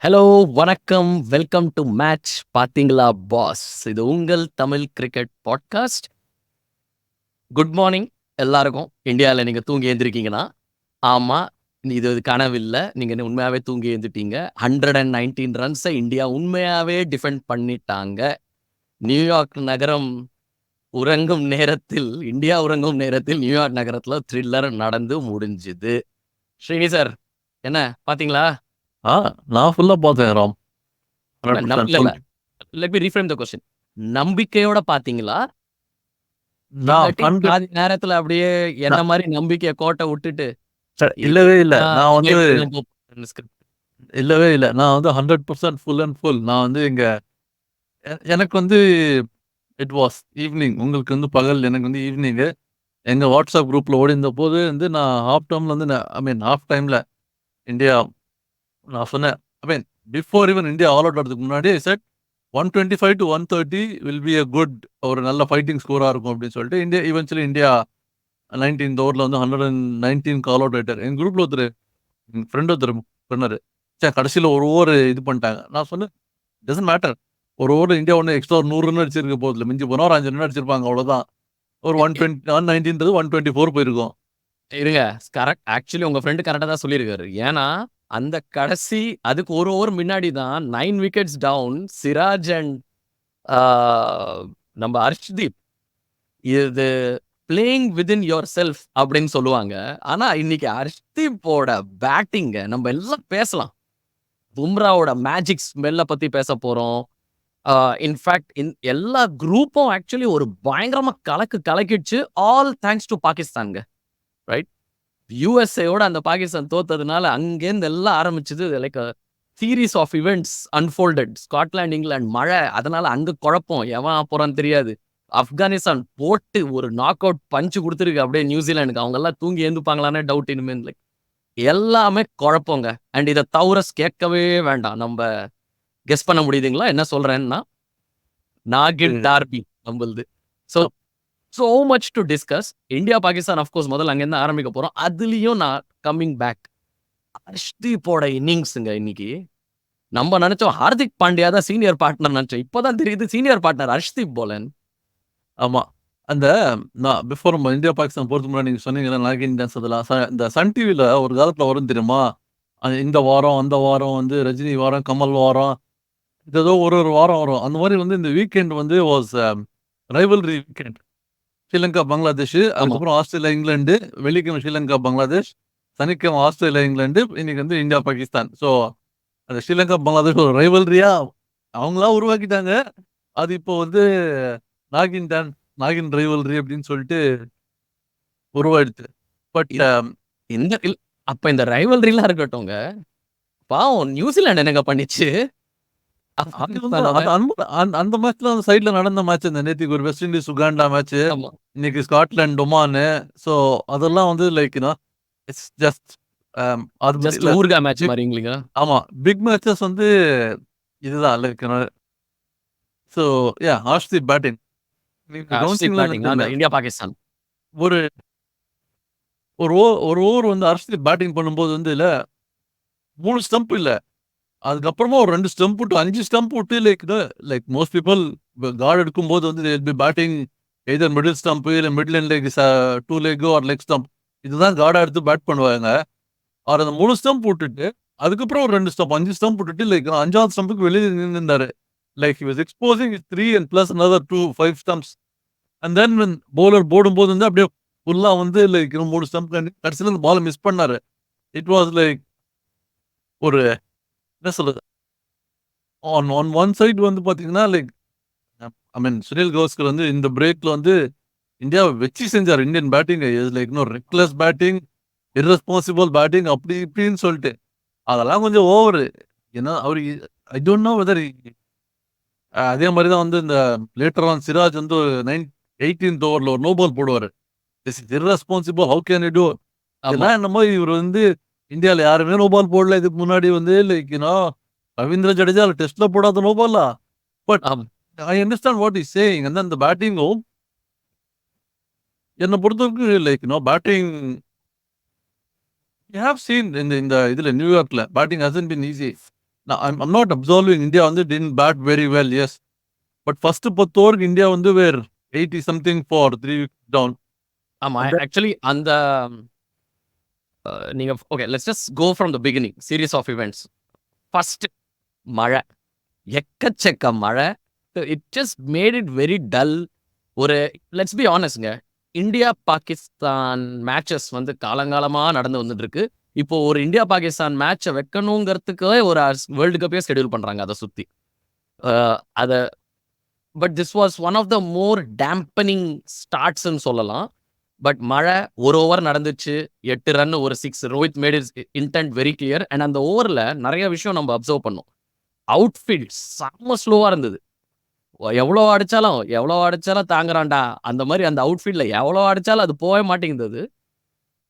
Hello, வணக்கம். Welcome to match பாத்தீங்களா pass. இது உங்கள் Tamil cricket podcast. Good morning எல்லாருக்கும். இந்தியால நீங்க தூங்கி எழுந்திருக்கீங்கன்னா, ஆமா. இது கனவில்ல. நீங்க உண்மையாவே தூங்கி எழுந்துட்டீங்க. 119 ரன்ஸ இந்தியா உண்மையாவே டிஃபெண்ட் பண்ணிட்டாங்க. நியூயார்க் நகரம் உறங்கும் நேரத்தில் இந்தியா உறங்கும் நேரத்தில் நியூயார்க் நகரத்துல த்ரில்லர் நடந்து முடிஞ்சுது. ஸ்ரீனி சார், என்ன பாத்தீங்களா? ஆ, நான் ஃபுல்லா பார்த்தேன் ராம். இல்ல, 100% இல்ல. Full. Let me reframe the question. நம்பிக்கையோட பாத்தீங்களா? நான் இல்லாட்டி 100 பாதி நேரத்துல அப்படியே என்ன நான் மாரி நம்பிக்கைய கோட்ட வுட்டுட்டு, இல்லவே இல்ல. நான் வந்து இப்படிதான் போகும்னு ஸ்கிரிப்ட். இல்லவே இல்ல. நான் வந்து 100% ஃபுல் அண்ட் ஃபுல். நான் வந்து இங்க எனக்கு வந்து இட் வாஸ் ஈவ்னிங். உங்களுக்கு வந்து பகல். எனக்கு வந்து ஈவ்னிங்கு. எங்க வாட்ஸ்அப் குரூப்ல ஓடிருந்தபோது வந்து நான் ஹாஃப் டெர்ம்ல வந்து ஹாஃப் டைம்ல இந்தியா நான் சொன்னேன். Before even India all out ஆறதுக்கு முன்னாடி I set 125 to 130 will be a good ஒரு நல்ல ஃபைட்டிங் ஸ்கோரா இருக்கும் அப்படின்னு சொல்லிட்டு இந்தியா 19th ஓவர்ல வந்து 119 கால் அவுட் ஆயிட்டாரு. எங்க குரூப்ல ஒருத்தர் எங்க ஃப்ரெண்ட் ஒருத்தர் சொன்னாரு. கடைசியில ஒரு ஓவர் இது பண்ணிட்டாங்க. நான் சொன்னேன் டசன்ட் மேட்டர். ஒரு ஓவர் இந்தியா ஒன்று எக்ஸ்ட்ரா ஒரு 100 ரன் அடிச்சிருக்க போதில்ல. மிஞ்சி போனா ஒரு 5 ரன் அடிச்சிருப்பாங்க அவ்வளவுதான். ஒரு எ எ 120 119ன்றது 124 போயிருக்கும். இருங்க. கரெக்ட். ஆக்சுவலி உங்க ஃப்ரெண்ட் கரெக்ட்டா தான் சொல்லியிருக்காரு. ஏன்னா, அந்த கடைசி அதுக்கு 1 ஓவர் முன்னாடி தான் 9 விக்கெட்ஸ் டவுன் சிராஜ் அண்ட் ஆ நம்ம அர்ஷ்தீப். இது பிளேயிங் வித்தின் யுவர் செல்ஃப் அப்படின்னு சொல்லுவாங்க. ஆனா, இன்னைக்கு அர்ஷ்தீப்போட பேட்டிங்க நம்ம எல்லாம் பேசலாம். பும்ராவோட மேஜிக் ஸ்மெல்ல பத்தி பேசப் போறோம். இன்ஃபாக்ட் எல்லா குரூப்பும் ஆக்சுவலி ஒரு பயங்கரமா கலக்கிடுச்சு. ஆல் தேங்க்ஸ் டூ பாகிஸ்தான்ங்க. ரைட்? யுஎஸ்ஏயோட அந்த பாகிஸ்தான் தோத்ததுனால அங்கேருந்து எல்லாம் ஆரம்பிச்சது like series of events unfolded. Scotland, England மழை. அதனால அங்க குழப்பம். எவன் போறான்னு தெரியாது. ஆப்கானிஸ்தான் போட்டு ஒரு நாக் அவுட் பஞ்ச் குடுத்துருக்கு அப்படியே நியூசிலாந்துக்கு. அவங்க எல்லாம் தூங்கி எழுந்துப்பாங்களான்னே டவுட் இனிமே. லைக் எல்லாமே குழப்பங்க. அண்ட் இத தௌரஸ் கேட்கவே வேண்டாம். நம்ப கெஸ் பண்ண முடியுதுங்களா? என்ன சொல்றேன்னா, நாகின் இது டார்பி நம்பள்து. So so much to discuss. India, Pakistan of course முதல்ல அங்கேருந்து ஆரம்பிக்க போறோம். அதுலயும் நான் கம்மிங் பேக். ஹர்ஷ்தீப்போட இன்னிங்ஸ்ங்க இன்னைக்கு. நம்ம நெனச்சோம் ஹார்திக் பாண்டியா தான் சீனியர் பார்ட்னர் நெனச்சோம். இப்ப தான் தெரியுது சீனியர் பார்ட்னர் ஹர்ஷ்தீப் போலன்னு. ஆமா. அந்த நான் பிஃபோர் நம்ம இந்தியா பாகிஸ்தான் போறதுக்கு முன்னாடி நீங்க சொன்னீங்கல்ல நாகின் டான்ஸ் அதெல்லாம் இந்த சன் டிவில ஒரு காலத்துல வரும் தெரியுமா? இந்த வாரம், அந்த வாரம் வந்து ரஜினி வாரம், கமல் வாரம் இது ஏதோ ஒரு ஒரு வாரம் வரும். அந்த மாரி வந்து இந்த வீக்கெண்ட் வந்து was rivalry weekend. Sri Lanka, Bangladesh, ஆமா. அதுக்கப்புறம் ஆஸ்திரேலியா, இங்கிலாந்து, வெள்ளிக்கிழமை ஸ்ரீலங்கா, பங்களாதேஷ், சனிக்கிழமை ஆஸ்திரேலியா, இங்கிலாந்து, இன்னைக்கு வந்து இந்தியா, பாகிஸ்தான். ஸோ அந்த ஸ்ரீலங்கா, பங்களாதேஷ் ஒரு ரைவல்ரியா அவங்களா உருவாக்கிட்டாங்க. அது இப்போ வந்து நாகின் டான் நாகின் ரைவல்ரி அப்படின்னு சொல்லிட்டு உருவாயிடுச்சு. பட் இ இந்த அப்ப இந்த ரைவல்ரிலாம் இருக்கட்டுங்க. பாவம் நியூசிலாந்து என்னங்க பண்ணிச்சு? அது வந்து ஆப்கானிஸ்தானோட. அது அந்த மேட்ச்ல அந்த சைட்ல நடந்த மேட்ச். இந்த நேத்திக்கு ஒரு வெஸ்ட் இண்டீஸ் உகாண்டா மேட்ச், ஆமா. இன்னைக்கு ஸ்காட்லாந்து ஒமானு. ஸோ அதெல்லாம் வந்து லைக் இட்ஸ் ஜஸ்ட் அது ஜஸ்ட் இல்ல. ஊர்கா மேட்ச் மாரிங்களா? ஆமா. பிக் மேட்சஸ் வந்து இதுதான் லைக் ஸோ ஹார்ஷ்தீப் பேட்டிங். நீங்க ஹர்ஷ்தீப் கவனிச்சீங்களா என்னன்னு பேட்டிங். தெரியல. அந்த இந்தியா, பாகிஸ்தான். ஒரு ஒரு ஓவர் வந்து ஹர்ஷ்தீப் பேட்டிங் பண்ணும்போது வந்து 3 ஸ்டம்ப் இல்ல. அதுக்கப்புறமா ஒரு 2 ஸ்டம்ப் விட்டு 5 ஸ்டம்ப் விட்டு லைக் மோஸ்ட் பீப்பிள் கார்டு எடுக்கும்போது வந்து they will be batting either middle stump இல்ல middle and leg 2 leg or leg stump. இதுதான் கார்டா எடுத்து பேட் பண்ணுவாங்க. அவர் அந்த 3 ஸ்டம்ப் விட்டுட்டு அதுக்கப்புறம் ஒரு 2 ஸ்டம்ப் 5 ஸ்டம்ப் விட்டுட்டு லைக் 5வது ஸ்டம்புக்கு வெளியே நின்னுருந்தாரு. Like he was exposing 3 and plus another 2 5 stumps. And then bowler போடும்போது வந்து அப்படியே ஃபுல்லா வந்து லைக் 3 ஸ்டம்ப் கடைசியில அந்த பால மிஸ் பண்ணாரு. இட் வாஸ் லைக் ஒரு என்ன சொல்றது, ஆன் ஆன் ஒன் சைடு வந்து பாத்தீங்கன்னா லைக் சுனில் கவாஸ்கர் வந்து இந்த பிரேக்ல வந்து இந்தியாவை வெற்றி செஞ்சார். Indian batting like reckless batting, irresponsible batting அப்படி இப்படின்னு சொல்லிட்டு அதெல்லாம் கொஞ்சம் ஓவர். ஏன்னா அவரு ஐ டோன்ட் நோ வெதர் அதே மாதிரி தான் வந்து இந்த லேட்டர் ஆன் சிராஜ் வந்து 18th ஓவர்ல ஒரு நோ பால் போடுவாரு. This is irresponsible, how can you do. ஆமா. இதெல்லாம் என்னமோ இவர் வந்து இந்தியால யாருமே நோ பால் போடல இதுக்கு முன்னாடி வந்து லைக் ரவீந்திர ஜடேஜா டெஸ்ட்ல போடாத நோ பாலா. பட் ஆமா. I understand what is saying. அந்த பேட்டிங்கும் என்ன பொறுத்தவரைக்கும் like batting you have seen இந்த இந்த இதுல நியூயார்க்ல batting hasn't been easy. I'm not absolving India வந்து didn't bat very well, yes. But first 10 ஓவருக்கு இந்தியா வந்து were 80 something for 3 wickets down. ஆமா. And then ஆக்சுவலி அந்த நீங்க okay let's just go from the beginning series of events. First மழை, எக்கச்சக்க மழை. It just made it very dull. ஒரு let's be ஆனஸ்ட்ங்க, இந்தியா பாகிஸ்தான் மேட்சஸ் வந்து காலங்காலமா நடந்து வந்துட்டு இருக்கு. இப்போ ஒரு இந்தியா பாகிஸ்தான் மேட்சை வைக்கணுங்கிறதுக்கு ஒரு வேர்ல்டு கப்பே ஸ்கெடியூல் பண்றாங்க அதை சுத்தி. அத but this was one of the more dampening ஸ்டார்ட்ஸ்ன்னு சொல்லலாம். பட் மழை ஒரு ஓவர் நடந்துச்சு, 8 ரன் ஒரு 6. Rohit made his intent very clear. And அந்த ஓவர்ல நிறைய விஷயம் நம்ம அப்சர்வ் பண்ணோம். அவுட்ஃபீல்ட் செம்ம ஸ்லோவா இருந்தது. எவ்வளோ அடிச்சாலும் தாங்குறான்டா அந்த மாதிரி அந்த அவுட்ஃபீல்ட்ல எவ்வளோ அடிச்சாலும் அது போகவே மாட்டேங்குது.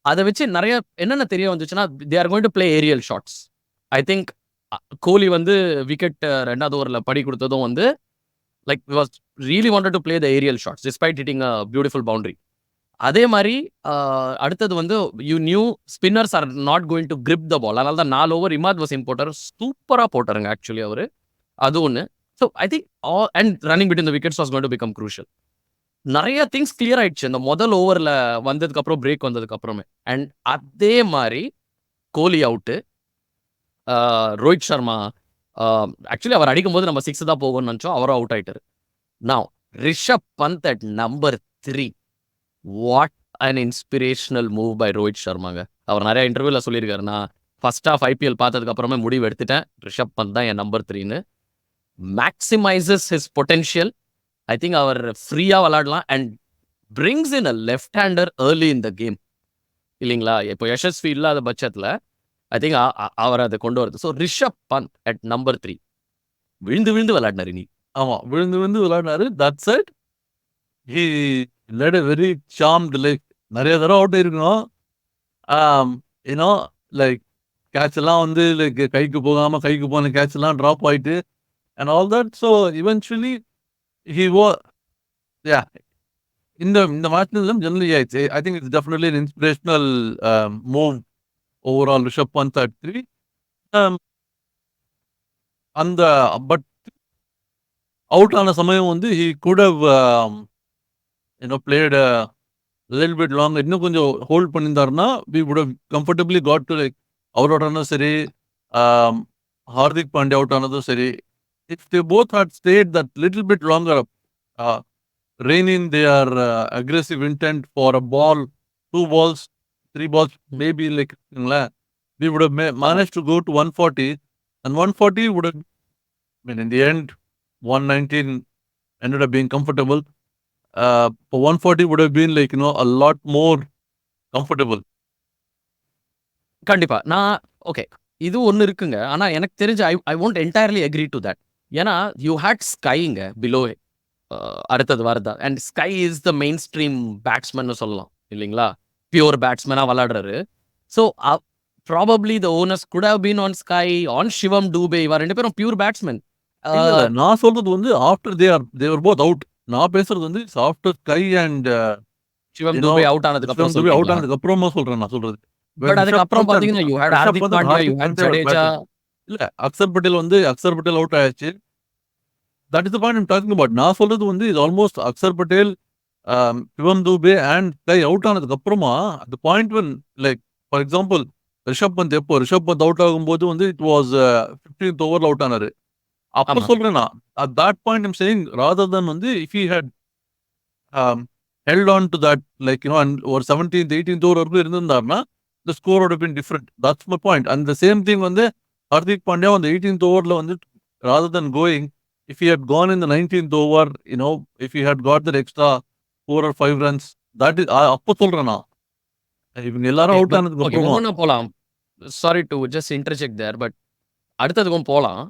அதை வச்சு நிறைய என்னென்ன தெரிய வந்துச்சுன்னா, they are going to play aerial shots. I think Kohli வந்து விக்கெட் 2வது ஓவர்ல படி கொடுத்ததும் வந்து like was really wanted to play the aerial shots despite hitting a beautiful boundary. அதே மாதிரி அடுத்தது வந்து you knew spinners are not going to grip the ball. அதனால தான் 4 ஓவர் இமாத் வசீம் போட்டார். சூப்பராக போட்டாருங்க ஆக்சுவலி அவரு. அது ஒன்று. So I think and running between the wickets was going to become crucial. நிறைய திங்ஸ் கிளியர் ஆயிடுச்சு இந்த முதல் ஓவரில் வந்ததுக்கு அப்புறம், பிரேக் வந்ததுக்கு அப்புறமே. அண்ட் அதே மாதிரி கோலி அவுட்டு, ரோஹித் சர்மா ஆக்சுவலி அவர் அடிக்கும்போது நம்ம 6 தான் போகும்னு நினச்சோம், அவரும் அவுட் ஆயிட்டாரு. Now Rishabh Pant at number 3. What an inspirational move by Rohit சர்மாங்க. அவர் நிறைய இன்டர்வியூல சொல்லியிருக்காரு, நான் ஃபர்ஸ்ட் ஆஃப் ஐபிஎல் பார்த்ததுக்கு அப்புறமே முடிவு எடுத்துட்டேன், ரிஷப் பந்த் தான் என் நம்பர் 3ன்னு. Maximises his potential. I think அவர் ஃப்ரீயா விளையாடலாம் and brings in a left hander early in the game இல்லைங்களா. இப்போ யசஸ்வி இல்லாத பட்சத்தில் ஐ திங்க் அவர் அதை கொண்டு வருது. So Rishabh Pant at number 3 விழுந்து விழுந்து விளையாடினாரு. நீ ஆமா, விழுந்து விழுந்து விளையாடினாரு. That's it. He let a very charmed life. நிறைய தடவை அவுட் இருக்கணும். யூனோ லைக் கேட்ச் எல்லாம் வந்து லைக் கைக்கு போகாம கைக்கு போன கேட்ச் எல்லாம் ட்ராப் ஆயிட்டு and all that. So eventually he was, yeah, இந்த match generally, I think it's definitely an inspirational move overall. Rishabh Pant at 3. அந்த பட் அவுட் ஆன சமயம் வந்து he could have played a little bit long. இன்னும் கொஞ்சம் hold பண்ணியிருந்தாருன்னா we would have comfortably got to like அவர் அவுட் ஆனதும் சரி, ஹார்திக் பாண்டியா அவுட் ஆனதும் சரி, if they both had stayed that little bit longer, reining their aggressive intent for a ball, 2 balls, 3 balls, maybe like we would have managed to go to 140, and 140 would have, I mean, in the end 119 ended up being comfortable. For 140 would have been like a lot more comfortable. கண்டிப்பா. நான் okay இது ஒன்று இருக்குங்க. ஆனால் எனக்கு தெரிஞ்சு I won't entirely agree to that. ஏன்னா you had ஸ்கைங்க பிலோ அடுத்தது வரதா. அண்ட் ஸ்கை இஸ் த மெயின் ஸ்ட்ரீம் பேட்ஸ்மேன் சொல்லலாம் இல்லைங்களா. பியூர் பேட்ஸ்மேனாக விளையாடுறாரு. So probably the onus could have been on SKY, on Shivam Dube. இவா 2 பேரும் பியூர் பேட்ஸ்மேன். நான் சொல்றது வந்து after they were both out. நான் பேசுறது வந்து after SKY and Shivam Dube out ஆனதுக்கு அப்புறம் அவுட் ஆனதுக்கு அப்புறமா சொல்றேன். நான் சொல்றது பட் அதுக்கு அப்புறம் பாத்தீங்கன்னா you had Hardik Pandya, you had Jadeja. இல்ல அக்சர் பட்டேல் அவுட் ஆயிடுச்சு. That is the point I'm talking about. நான் சொல்றது வந்து இது almost Axar Patel, Shivam Dube and SKY out ஆனதுக்கு அப்புறமா அந்த point when like for example Rishabh Pant out ஆகும்போது வந்து இட் வாஸ் 15th ஓவர்ல அவுட் ஆனாரு. அப்ப சொல்றேன் நான் at that point I'm saying rather than வந்து if he had held on to that like and ஒரு 17th 18th ஓவர் வரைக்கும் இருந்திருந்தாருன்னா the score would have been different. That's my point. And the same thing வந்து ஹார்திக் பாண்டியா அந்த 18th ஓவர்ல வந்து rather than going, if he had gone in the 19th over, if he had got that extra 4 or 5 runs, that is அப்ப சொல்றேன் நான் இவங்க எல்லாரும் out ஆனதுக்கு அப்புறமா போலாம். Sorry to just interject there, but அடுத்ததுக்கும் போலாம்.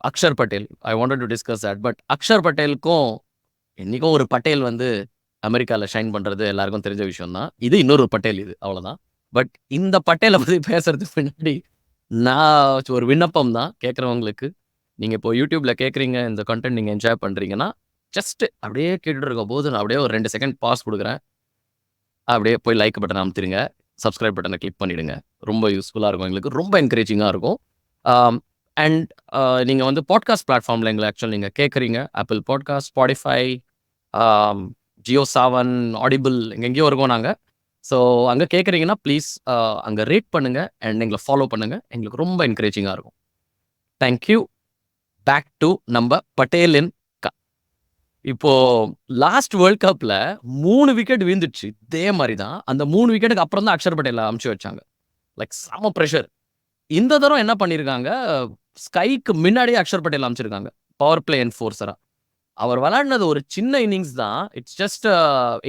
Axar Patel, I wanted to discuss that. But Axar பட்டேலுக்கும் என்னைக்கும் ஒரு பட்டேல் வந்து அமெரிக்காவில் ஷைன் பண்ணுறது எல்லாருக்கும் தெரிஞ்ச விஷயம் தான். இது இன்னொரு பட்டேல், இது அவ்வளோதான். பட் இந்த பட்டேலை பற்றி பேசுறதுக்கு முன்னாடி நான் ஒரு விண்ணப்பம் தான் கேட்குறவங்களுக்கு. நீங்கள் இப்போ யூடியூப்பில் கேட்குறீங்க, இந்த கண்டென்ட் நீங்கள் என்ஜாய் பண்ணுறீங்கன்னா ஜஸ்ட் அப்படியே கேட்டுட்டு இருக்க போது நான் அப்படியே ஒரு 2 செகண்ட் பாஸ் கொடுக்குறேன். அப்படியே போய் லைக் பட்டன் அமுத்திடுங்க, சப்ஸ்கிரைப் பட்டனை கிளிக் பண்ணிவிடுங்க. ரொம்ப யூஸ்ஃபுல்லாக இருக்கும் எங்களுக்கு, ரொம்ப என்கரேஜிங்காக இருக்கும். அண்ட் நீங்க வந்து பாட்காஸ்ட் பிளாட்ஃபார்ம்ல எங்கள ஆக்சுவலா நீங்க கேட்குறீங்க. Apple podcast, Spotify, Jio Saavn, audible எங்கெங்கேயோ இருக்கோம் நாங்க. ஸோ அங்க கேட்குறீங்கன்னா ப்ளீஸ் அங்க ரேட் பண்ணுங்க அண்ட் எங்கள ஃபாலோ பண்ணுங்க. எங்களுக்கு ரொம்ப என்கரேஜிங்கா இருக்கும். Thank you. பேக் டு நம்ப பட்டேலின் இப்போ லாஸ்ட் வேர்ல்ட் கப்ல 3 விக்கெட் விழுந்துடுச்சு. இதே மாரி தான். அந்த 3 விக்கெட்டுக்கு அப்புறம் தான் அக்ஷர் பட்டேல அனுப்பிச்சு வச்சாங்க. லைக் செம பிரஷர். இந்த தடவ என்ன பண்ணியிருக்காங்க, ஸ்கைக்கு முன்னாடியே அக்ஷர் பட்டேல் அனுப்பிச்சிருக்காங்க. Power play என்ஃபோர்ஸரா. அவர் விளையாடினது ஒரு சின்ன இன்னிங்ஸ் தான். இட்ஸ் ஜஸ்ட்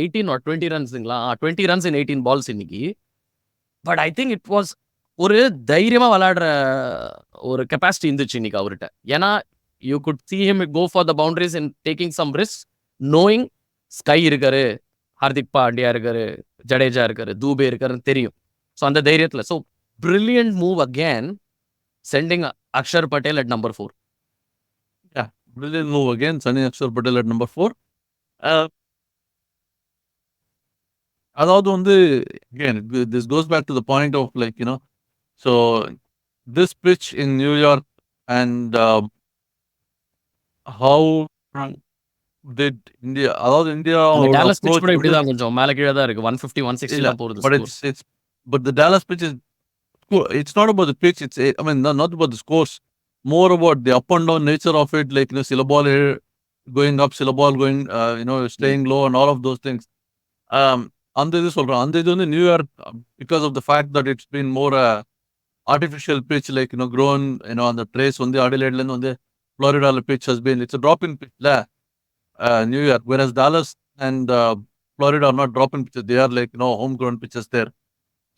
18 ஆர் 20 ரன்ஸ்ங்களா? 20 ரன்ஸ் இன் 18 பால்ஸ் இன்னைக்கு. But I think it was ஒரு தைரியமா விளையாடுற ஒரு கெப்பாசிட்டி இருந்துச்சு இன்னைக்கு அவர்ட்ட. ஏன்னா, you could see him go for the boundaries and taking some risk, knowing SKY இருக்காரு, ஹார்திக் பாண்டியா இருக்காரு, ஜடேஜா இருக்காரு, தூபே இருக்காருன்னு தெரியும். ஸோ அந்த தைரியத்துல. So brilliant move again, sending Axar Patel at number 4. Yeah, brilliant move again, sending Akshar Patel at number 4. Uh, அதாவது வந்து again, this goes back to the point of like, you know, so this pitch in New York and how did India, அதாவது அந்த இந்தியாவோட Dallas pitch approach கூட வந்து இப்படிதான் கொஞ்சம் மேல கீழ தான் இருக்கு. 150, 160 இல்ல, தான் போகுது but score. but the Dallas pitch is it's not about the pitch, it's I mean not about the scores, more about the up and down nature of it, like, you know, silla ball here going up, silla ball going you know, staying low and all of those things. அந்த இது சொல்றேன். அந்த இது வந்து New York because of the fact that it's been more artificial pitch, like, you know, grown, you know, அந்த trace வந்து அடிலேட்ல இருந்து வந்து ஃப்ளோரிடால pitch has been, it's a drop in pitch New York, whereas Dallas and Florida are not drop in pitches, they are like, you know, homegrown pitches there.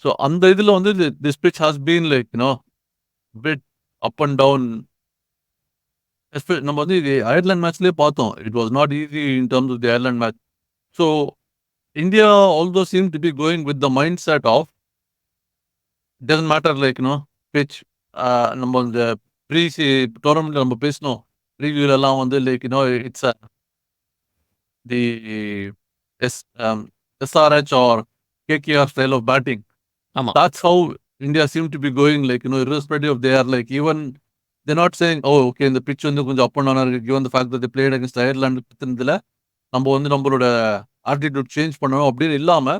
So அந்த இதுல வந்து this pitch has been like, you know, bit up and down. நம்ம வந்து இது Ireland மேட்ச்லயே பார்த்தோம். It was not easy in terms of the Ireland match. So India also seemed to be going with the mindset of doesn't matter, like, you know, pitch. நம்ம இந்த pre டோர்னமெண்ட்ல நம்ம பேசணும். ரிவ்யூல எல்லாம் வந்து like, you know, it's the SRH or KKR style of batting. ஆமா. That's how India seem to be going, like, you know, irrespective of they are like, even they're not saying, oh, okay, இந்த pitch வந்து கொஞ்சம் up and down இருக்கு, given the fact that they played against Ireland. இதுல நம்ம வந்து நம்மளோட attitude change பண்ணணும் அப்படின்னு இல்லாம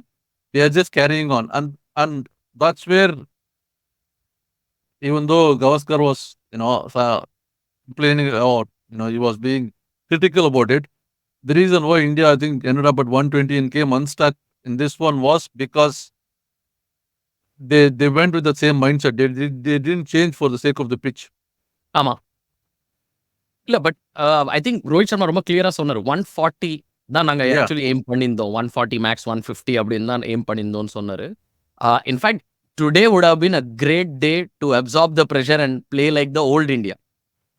they are just carrying on, and that's where, even though Gavaskar was, you know, complaining, or, you know, he was being critical about it, the reason why India, I think, ended up at 120 and came unstuck in this one was because they went with the same mindset. They didn't change for the sake of the pitch. ஆமா. இல்ல but I think Rohit Sharma ரொம்ப கிளியரா சொன்னாரு. 140 தான் நாங்க Yeah. Actually aim பண்ணியிருந்தோம். 140 maths 150 அப்படின்னு தான் எய்ம் பண்ணியிருந்தோம்னு சொன்னாரு. In fact today would have been a great day to absorb the pressure and play like the old India.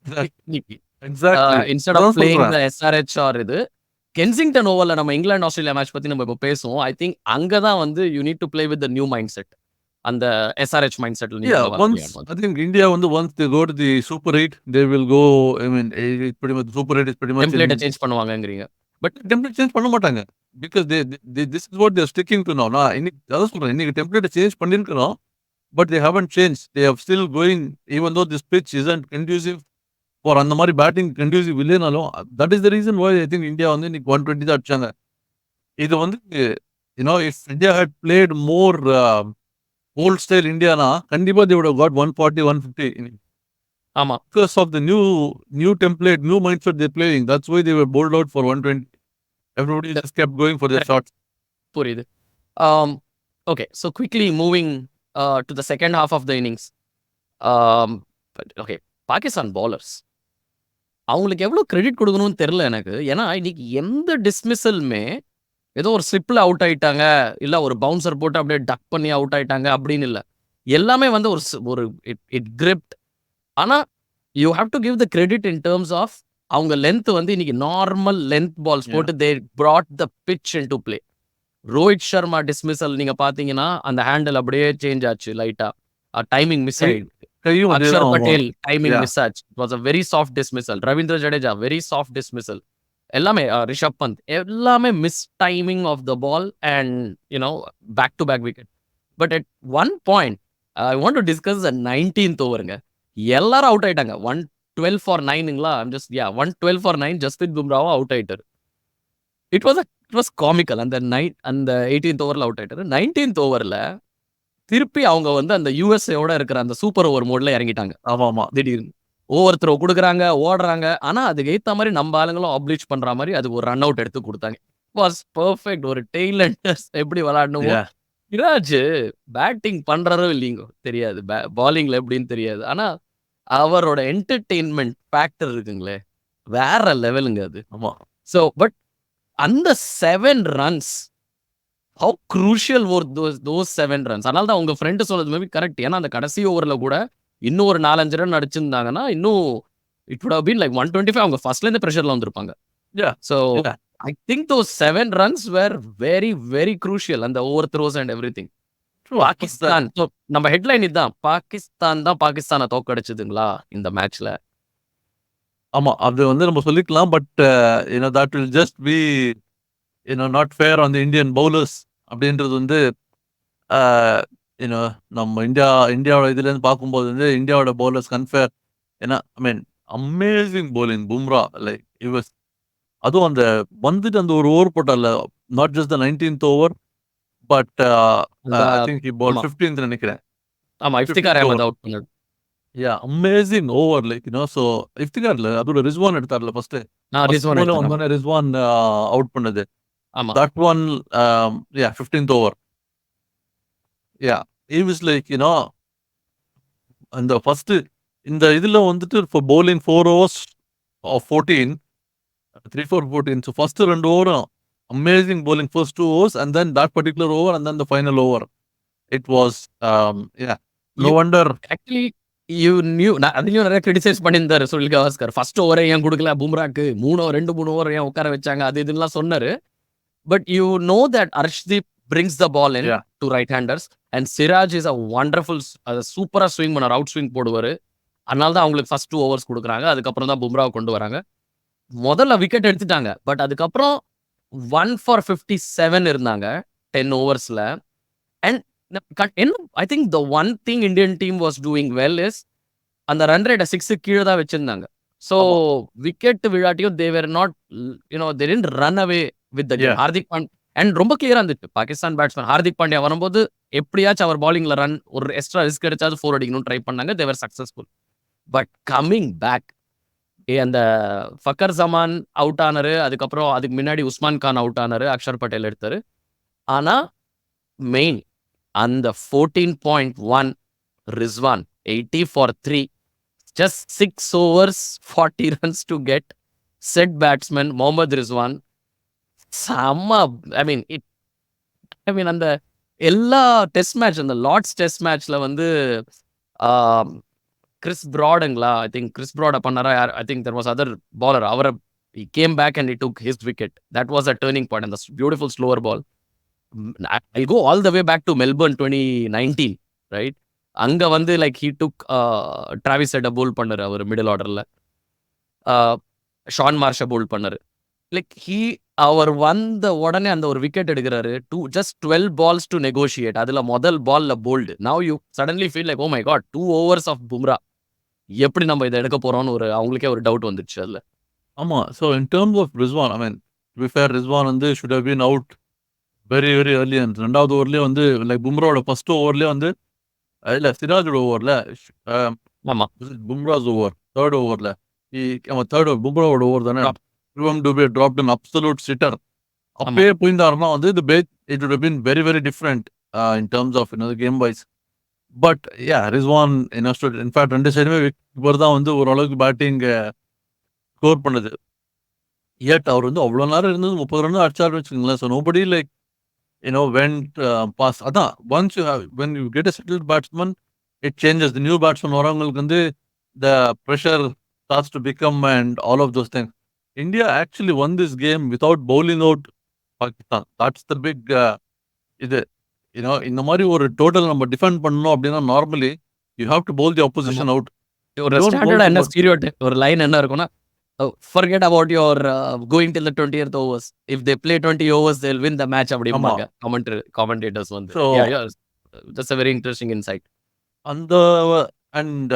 Exactly. Instead of அதான் பிளேயிங் சொல்றேன். த SRH ஆர் இது கென்சிங்டன் ஓவர்ல நம்ம இங்கிலாந்து ஆஸ்திரேலியா மேட்ச் பத்தி நம்ம இப்போ பேசுவோம். ஐ திங்க் அங்கதான் வந்து you need to play with the new mind set. அந்த SRH மைண்ட் செட்ல நீங்க Yeah, உள்ள வர once முடியாது. I think India, once they go to the Super 8, they will go. I mean, it's pretty much Super 8 is pretty much டெம்ப்ளேட்டை change பண்ணுவாங்கங்கிறீங்க. but template change பண்ண மாட்டாங்க, because they this is what they are sticking to now. நான் இன்னைக்கு அதான் சொல்றேன், இன்னைக்கு template change பண்ணிருக்கணும், but they haven't changed. They are still going, even though this pitch isn't conducive for அந்த மாதிரி batting conducive இல்லைனாலும், that is the reason why I think India வந்து இன்னைக்கு 120 தான் அடிச்சாங்க. இது வந்து, you know, if India had played more old style Indiana, கண்டிப்பா they would have got 140, 150. ஆமா. Because of the new template, new mindset they're playing. That's why they were bowled out for 120. Everybody just kept going for their shots. புரியுது. Okay. So quickly moving to the second half of the innings. Okay. Pakistan bowlers அவங்களுக்கு எவ்வளோ credit கொடுக்கணும்னு தெரில எனக்கு. ஏன்னா இன்னைக்கு எந்த டிஸ்மிஸலுமே ஏதோ ஒரு ஸ்லிப்பில் அவுட் ஆயிட்டாங்க, இல்லை ஒரு பவுன்சர் போட்டு அப்படியே டக் பண்ணி அவுட் ஆயிட்டாங்க அப்படின்னு இல்லை. எல்லாமே வந்து ஒரு இட் கிரிப்ட். ஆனால் you have to give the credit in terms of அவங்க லென்த் வந்து இன்னைக்கு நார்மல் லென்த் பால்ஸ் போட்டு they brought the pitch in to play. Rohit Sharma dismissal நீங்க பாத்தீங்கன்னா அந்த ஹேண்டில் அப்படியே சேஞ்ச் ஆச்சு லைட்டா. டைமிங் மிஸ் ஆயிடுச்சு. கையும் அக்ஷர் அதேதான் பட்டேல் டைமிங் Yeah. மிஸ் ஆச்சு. It was a very soft dismissal. Ravindra Jadeja very soft dismissal. எல்லாமே ரிஷப் பந்த் எல்லாமே miss timing of the ball and you know back to back wicket. But at one point I want to discuss the 19th ஓவருங்க. எல்லாரும் out ஆயிட்டாங்க. 112 for 9ங்களா? I'm just 112 for 9 Jasprit பும்ராவும் out ஆயிட்டாரு. It was comical. அந்த 18th ஓவர்ல out ஆயிட்டாரு. 19th ஓவர்ல திருப்பி அவங்க வந்து அந்த யுஎஸ்ஏவோட இருக்கிற அந்த சூப்பர் ஓவர் மோட்ல இறங்கிட்டாங்க. ஆமாமா. திடீர்னு ஓவர் த்ரோ குடுக்குறாங்க, ஓடுறாங்க. ஆனா அதுக்கு ஏத்த மாரி நம்ம ஆளுங்களும் ஆப்ளிச் பண்ற மாரி அதுக்கு ஒரு ரன் அவுட் எடுத்து குடுத்தாங்க. Was perfect. ஒரு டெய்ல் எண்டர்ஸ் எப்படி விளையாடணுமோ. Yeah. சிராஜ் பேட்டிங் பண்றாரோ இல்லையோ தெரியாது. பாலிங்ல எப்படின்னு தெரியாது. ஆனா அவரோட என்டர்டெயின்மென்ட் ஃபேக்டர் இருக்குங்களே, வேற லெவலுங்க அது. ஆமா. ஸோ பட் அந்த 7 runs how crucial were those 7 runs. அதனால தான் உங்க ஃப்ரெண்ட் சொன்னது மேபி கரெக்ட். ஏன்னா அந்த கடைசி ஓவர்ல கூட இன்னும் ஒரு 4-5 ரன் அடிச்சிருந்தாங்கன்னா, இன்னும் it would have been like 125. அவங்க ஃபர்ஸ்ட்ல இருந்தே பிரஷர்ல வந்திருப்பாங்க. Yeah. So Yeah. I think those 7 runs were very very crucial. அந்த over throws and everything. True. Pakistan நம்ம ஹெட்லைன் இதுதான். பாகிஸ்தான் தான் பாகிஸ்தானை தோக்கடிச்சதுங்களா இந்த மேட்ச்ல? ஆமா. அது வந்து நம்ம சொல்லிக்கலாம். But that will just be not fair on the Indian bowlers அப்படின்றது வந்து நம்ம இந்தியாவோட இதுலேருந்து பார்க்கும்போது வந்து இந்தியாவோட பவுலர்ஸ் கன்ஃபேர். ஏன்னா I mean amazing bowling Bumrah. Like அதுவும் அந்த வந்துட்டு அந்த ஒரு ஓவர் போட்டார்ல, not just the 19th over but I think he ball ஆமா. 15th நினைக்கிறேன். ஆமா, இஃப்திகார் அஹமத் அவுட் பண்ணாரு. Amazing over. லைக் ஸோ இஃப்திகார்ல அதோட ரிஸ்வான் எடுத்தார்ல ஃபர்ஸ்ட் ரிஸ்வான் எடுத்தாரு. ரிஸ்வான் அவுட் பண்ணது. ஆமா. That one, 15th over. Yeah, he was like, அந்த ஃபர்ஸ்ட் இந்த இதுல வந்துட்டு for bowling 4 overs of 14, 3-4-14. So first 2 ஓவரும் amazing bowling first 2 overs and then that particular over and then the final over. It was, no wonder. Actually you new அதையும் நிறைய criticise பண்ணியிருந்தாரு Sunil Gavaskar. First ஓவரை ஏன் கொடுக்கல பும்ராக்கு, 3 ஓவர் ஏன் உட்கார வச்சாங்க, அது இதுலாம் சொன்னாரு. But you know that Arshdeep brings the ball in to right-handers and Siraj is a wonderful, சூப்பரா ஸ்விங் பண்ணார், அவுட் ஸ்விங் போடுவாரு. அதனால தான் அவங்களுக்கு ஃபர்ஸ்ட் 2 ஓவர்ஸ் கொடுக்குறாங்க. அதுக்கப்புறம் தான் பும்ராவை கொண்டு வராங்க. முதல்ல விக்கெட் எடுத்துட்டாங்க. பட் அதுக்கப்புறம் 1 for 57 இருந்தாங்க 10 ஓவர்ஸ்ல. And I think the one thing Indian team was doing well is அந்த ரன் ரேட்டை 6 கீழே தான் வச்சிருந்தாங்க. ஸோ விக்கெட் விழாட்டியும் they were not they didn't run away with the game. Hardik Pandya and ரொம்ப கிளியரா இருந்துச்சு. பாகிஸ்தான் பேட்ஸ்மேன் ஹார்திக் பாண்டியா வரும்போது எப்படியாச்சும் அவர் பாலிங்ல ரன் ஒரு எக்ஸ்ட்ரா ரிஸ்க் எடுத்தாது 4 அடிக்கணும்னு ட்ரை பண்ணாங்க. They were successful. But coming back அந்த ஃபக்கர் ஜமான் அவுட் ஆனாரு. அதுக்கப்புறம் அதுக்கு முன்னாடி உஸ்மான் கான் அவுட் ஆனாரு. அக்ஷர் பட்டேல் எடுத்தாரு. ஆனா மெயின் அந்த 14.1 Rizwan 80 for 3, just 6 overs 40 runs to get set batsman Mohammad Rizwan. செம்ம. ஐ மீன் அந்த எல்லா டெஸ்ட் மேட்ச், அந்த லார்ட்ஸ் டெஸ்ட் மேட்ச்ல வந்து கிறிஸ் பிராடுங்களா, ஐ திங்க் கிறிஸ் பிராட பண்ணாரா யார், I think there was other bowler. அவரை he came back and he took his wicket. That was a turning point and the beautiful slower ball. I'll go all the way back to Melbourne 2019, right? அங்க வந்து like he took Travis ஹெட்ட போல் பண்ணாரு அவர் middle ஆர்டர்ல. Shawn மார்ஷ போல் பண்ணாரு. Like அவர் வந்த உடனே அந்த ஒரு wicket எடுக்கிறாரு. just 12 balls to negotiate. அதுல முதல் பால்ல bolt. now you suddenly feel like, oh my god, 2 overs of Bumrah, எப்படி நம்ம இதை எடுக்க போறோம்னு அவங்களுக்கே ஒரு டவுட் வந்துருச்சு அதுல. ஆமா. So in terms of Rizwan, I mean to be fair, Rizwan வந்து should have been out very very early. And 2வது ஓவர்லேயே வந்து லைக் பும்ராவோட ஃபர்ஸ்ட் ஓவர்லேயே வந்து இல்லை சிராஜோட ஓவரில், ஆமா, பும்ராஸ் ஓவர் 3rd ஓவரில், தேர்ட் ஓவர் பும்ராவோட ஓவர் தானே, Shivam Dube dropped an absolute sitter. அப்பயே போயிருந்தாருன்னா வந்து it would have been very very different in terms of game wise. But Rizwan in fact 2 சைடுமே இவர் தான் வந்து ஓரளவுக்கு பேட்டிங் ஸ்கோர் பண்ணது. yet அவர் வந்து அவ்வளோ நேரம் இருந்தது 30 ரன் அடிச்சாருன்னு வச்சுக்கோங்களேன். So nobody like went past. அதான் once when you get a settled batsman, it changes. the new batsman வரவங்களுக்கு வந்து the pressure starts to become and all of those things. India actually won this game without bowling out Pakistan. That's the big இது இந்த மாதிரி ஒரு total நம்ம defend பண்ணணும் அப்படின்னா normally you have to bowl the opposition out. ஒரு ஸ்டாண்டர்டா என்ன stereotype ஒரு லைன் என்ன இருக்கும்னா, forget about your going till the 20th overs. If they play 20 overs, they'll win the match அப்படிம்பாங்க commentators வந்து. So that's a very interesting insight. அந்த and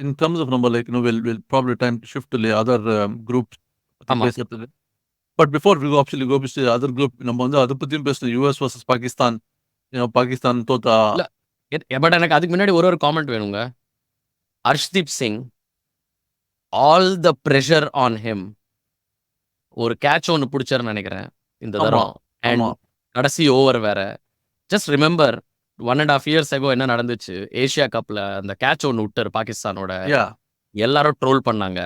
in terms of number, like, we'll probably time to shift to the other groups பத்தி ஆமா. பேசுறதுக்கு. But before we go actually go to the other group, நம்ம வந்து அதை பத்தியும் பேசணும். US versus Pakistan. Pakistan தோத்தா. இல்ல. பட் எனக்கு அதுக்கு முன்னாடி ஒரு காமெண்ட் வேணுங்க. Harshdeep Singh, all the pressure on him. ஒரு கேட்ச் ஒன்னு புடிச்சாருன்னு நினைக்கிறேன் இந்த ஆமா, தரம். அண்ட் ஆமா. கடைசி ஓவர் வேற. ஜஸ்ட் ரிமெம்பர் 1.5 years ago என்ன நடந்துச்சு? ஏசியா கப்ல அந்த கேட்ச் ஒன்னு விட்டாரு பாகிஸ்தானோட. Yeah. எல்லாரும் ட்ரோல் பண்ணாங்க.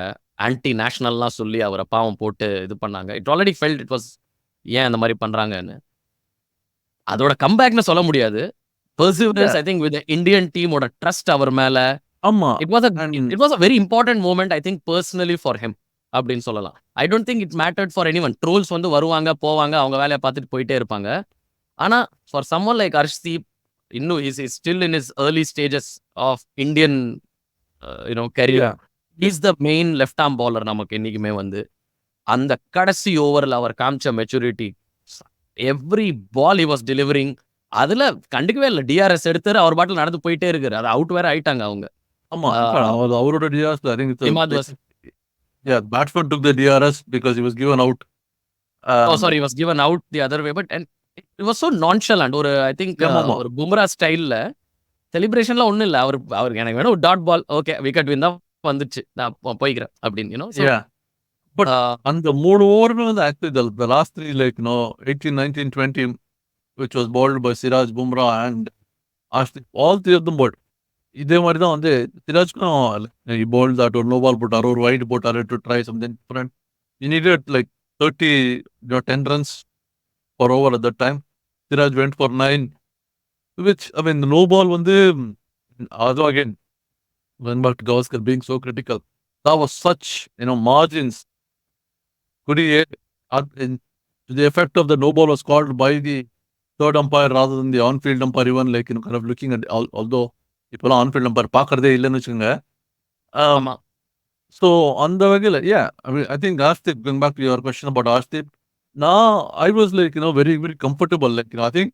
ஆன்டி நேஷனல்லாம் சொல்லி அவரை பாவம் போட்டு இது பண்ணாங்க. It already felt it was ஏன் அந்த மாதிரி பண்றாங்கன்னு. அதோட கம்பேக்னு சொல்ல முடியாது. Perseverance I think with Indian டீமோட ட்ரஸ்ட் அவர் மேல. ஆமா. It was a very important moment I think personally for him அப்படின்னு சொல்லலாம். I don't think it mattered for anyone. Trolls வந்து வருவாங்க போவாங்க அவங்க வேலையை பார்த்துட்டு போயிட்டே இருப்பாங்க. ஆனா ஃபார் someone like ஹர்ஷ்தீப், இன்னும் he's still in his early stages of Indian career. Yeah. He's the main left arm bowler நமக்கு என்னைக்குமே வந்து. அந்த கடைசி ஓவர்ல அவர் காமிச்ச maturity, every ball he was delivering. அதுல கண்டுக்கவே இல்லை. டிஆர்எஸ் எடுத்தாரு, அவர் பாட்டில் நடந்து போயிட்டே இருக்காரு. அது அவுட் வேற ஆயிட்டாங்க அவங்க. ஆமா. அவரோட DRS, I think it's Imad was batsman took the DRS because he was given out. sorry, he was given out the other way, but and it was so nonchalant. ஒரு ஐ திங்க் ஆமா. ஒரு பும்ரா ஸ்டைல்ல செலிப்ரேஷன்ல ஒண்ணும் இல்ல. அவருக்கு எனக்கு வேணும் ஒரு dot ball, okay wicket win தான் வந்துச்சு, நான் போய்க்கிறேன் அப்படின்னு. Yeah. But அந்த 3 ஓவருமே வந்து actually the last 3 like 18, 19, 20 which was bowled by Siraj, Bumrah and Ashdeep, all 3 of them bowled. இதே மாதிரி தான் வந்து சிராஜ்க்கும் he bowled that ஒரு no ball போட்டாரு, ஒரு wide போட்டாரு to try something different. He needed like 30 10 runs per over at that time. Siraj went for 9, which I mean the no ball வந்து அதுவும் again going back to Gavaskar being so critical, that was such margins. Could he to the effect of the no ball was called by the third umpire rather than the on-field umpire, even like kind of looking at although இப்போலாம் on-field umpire பார்க்கறதே இல்லைன்னு வச்சுக்கோங்க. ஆமா. So அந்த வகையில் I think Ashdeep, going back to your question about Ashdeep, now I was like very very comfortable, like I think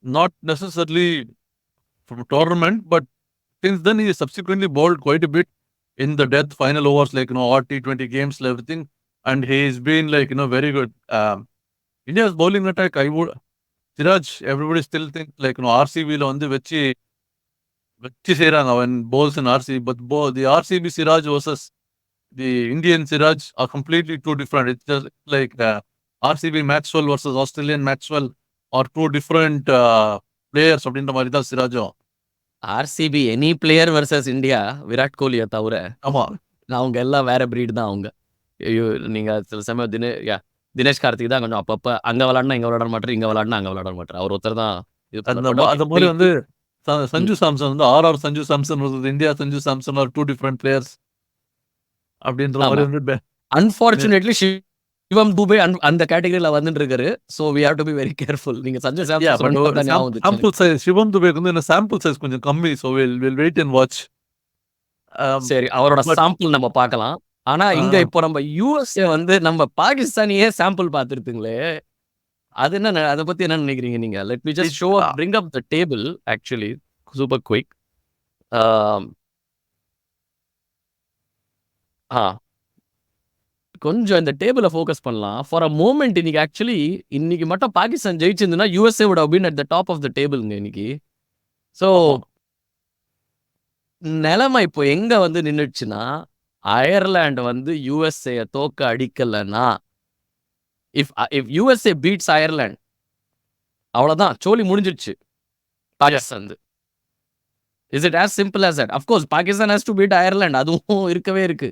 not necessarily from a tournament, but since then he subsequently bowled quite a bit in the death final overs, like odd T20 games and everything, and he's been like very good. India's bowling attack, I would Siraj, everybody still thinks like RCB la வந்து வெச்சி செய்றாங்க when bowls in RCB, but the RCB Siraj versus the Indian Siraj are completely two different. It's just like RCB Maxwell versus Australian Maxwell are two different players அப்படின்ற மாதிரி தான் சிராஜும். RCB any player versus India, Virat கோலியை தவிர ஆமா, அவங்க எல்லாம் வேற பிரீட் தான் அவங்க. ஐயோ, நீங்க சில சமயம் தினேஷ் கார்த்திக் தான் கொஞ்சம் அப்பப்ப அங்க விளையாடினா இங்க விளையாட மாட்டாரு, இங்க விளையாடினா அங்க விளையாட மாட்டாரு. அவர் ஒருத்தர் தான் அந்த மாதிரி வந்து சஞ்சு சாம்சன் வந்து RR Sanju Samson versus India Sanju Samson are two different players அப்படின்ற மாதிரி வந்து அன்பார்ச்சுனேட்லி சிவம் துபே அந்த கேட்டகரியில வந்துட்டு இருக்காரு. So we have to be very careful. நீங்க சஞ்சு சாம்சன் சாம்பிள் சைஸ் சிவம் துபேக்கு வந்து என்ன சாம்பிள் சைஸ் கொஞ்சம் கம்மி. So we'll wait and watch. சரி, அவரோட சாம்பிள் நம்ம பார்க்கலாம். ஆனா இங்க இப்போ நம்ம யுஎஸ்ஏ வந்து நம்ம பாகிஸ்தானியே சாம்பிள் பார்த்துருத்துங்களே, அது என்ன, அதை பத்தி என்ன நினைக்கிறீங்க நீங்க? Let me just show up, bring up the table actually super quick. கொஞ்சம் இந்த டேபிளை ஃபோக்கஸ் பண்ணலாம் ஃபார் அ மூமெண்ட். இன்னைக்கு ஆக்சுவலி இன்னைக்கு மட்டும் பாகிஸ்தான் ஜெயிச்சிருந்ததுன்னா USA would have been at the top of the tableங்க இன்னைக்கு. ஸோ நிலைமை இப்போ எங்க வந்து நின்றுச்சுன்னா, அயர்லாந்து வந்து யூஎஸ்ஏ தோக்க அடிக்கலன்னா, இஃப் யூஎஸ்ஏ பீட்ஸ் அயர்லாந்து, அவ்வளவுதான், சோலி முடிஞ்சிடுச்சு Pakistan. Is it as simple as that? Of course Pakistan has to beat Ireland, அதுவும் இருக்கவே இருக்கு.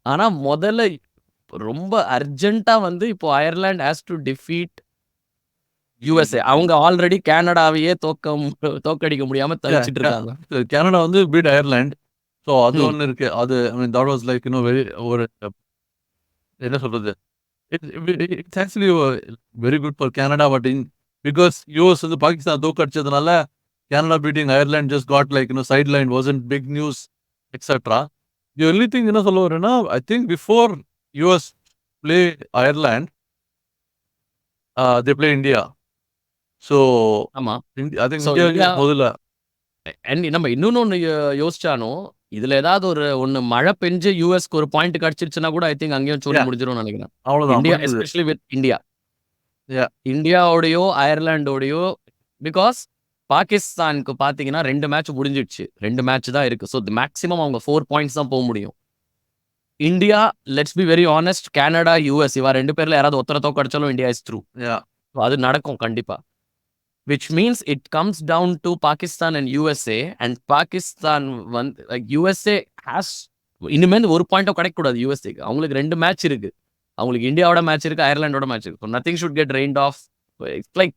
ஆனா முதல்ல ரொம்ப அர்ஜென்ட்டா வந்து இப்போ Ireland has to defeat USA. அவங்க ஆல்ரெடி கனடாவையே தோக்கடிக்க முடியாம தவிச்சிட்டு இருக்காங்க. கனடா வந்து பீட் அயர்லாந்து. ஸோ அது ஒன்று இருக்கு. அது I mean that was like very ஒரு என்ன சொல்றது, it's actually very good for Canada. But because US வந்து பாகிஸ்தான் தோக்கடிச்சதுனால Canada beating Ireland just got like side line wasn't big news etcetera. The only thing என்ன சொல்ல வரேன்னா, I think before US play Ireland they play India. So ஆமா, I think India முதல்ல நம்ம இன்னொன்னு யோசிச்சானோ, இதுல ஏதாவது ஒண்ணு மழை பெஞ்சு யுஎஸ்க்கு ஒரு பாயிண்ட் கிடைச்சிருச்சுன்னா கூட ஐ திங்க் அங்கேயும் சோலி Yeah. முடிஞ்சிரும்னு நினைக்கிறேன். அவ்வளவுதான் இந்தியா முடிஞ்சது. Especially with India. Yeah. இந்தியாவோடையோ அயர்லாண்டோடையோ பிகாஸ் பாகிஸ்தானுக்கு பாத்தீங்கன்னா 2 மேட்ச் முடிஞ்சிடுச்சு. 2 மேட்ச் தான் இருக்கு. ஸோ மேக்ஸிமம் அவங்க 4 பாயிண்ட்ஸ் தான் போக முடியும். India let's be very honest, Canada, US இவா 2 பேர்ல யாராவது ஒருத்தர தோக்க அடிச்சாலும் இந்தியா இஸ் த்ரூ. Yeah. அது நடக்கும் கண்டிப்பா. Which means it comes down to Pakistan and USA. And Pakistan வந்து லைக் யூஎஸ்ஏ ஹேஸ் இனிமேல் ஒரு பாயிண்டோ கிடைக்கக்கூடாது யூஎஸ்ஏக்கு. அவங்களுக்கு 2 மேட்ச் இருக்கு. அவங்களுக்கு இந்தியாவோட மேட்ச் இருக்கு, அயர்லாண்டோட மேட்ச் இருக்கு. Nothing should get rained off. It's like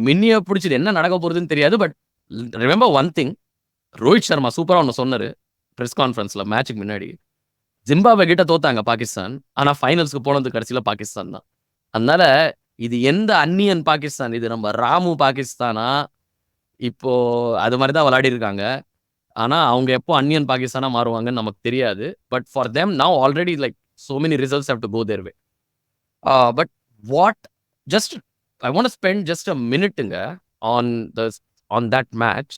மின்னிய பிடிச்சிட்டு என்ன நடக்க போறதுன்னு தெரியாது. But remember one thing, Rohit Sharma சூப்பரா ஒன்று சொன்னாரு ப்ரெஸ் கான்ஃபரன்ஸ்ல மேட்சுக்கு முன்னாடி. ஜிம்பாப்வே கிட்ட தோத்தாங்க பாகிஸ்தான், ஆனா ஃபைனல்ஸ்க்கு போனது கடைசியில பாகிஸ்தான் தான். அதனால இது எந்த அந்நியன் பாகிஸ்தான், இது நம்ம ராமு பாகிஸ்தானா? இப்போ அது மாதிரி தான் விளையாடி இருக்காங்க. ஆனா அவங்க எப்போ அந்நியன் பாகிஸ்தானா மாறுவாங்கன்னு நமக்கு தெரியாது. But for them now already like so many results have to go their way. But what just I want to spend just a minute on that match.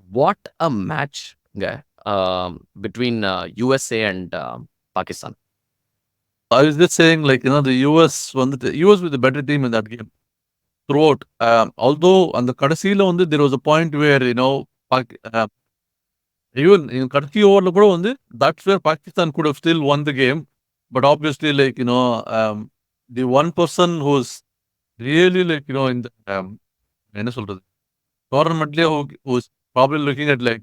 What a match between USA and Pakistan. I was just saying, like, the US was the better team in that game throughout. Although on the Kadasila there was a point where, even in Kadasi over kuda that's where Pakistan could have still won the game. But obviously, like, the one person who's really, like, in the tournament who's probably looking at like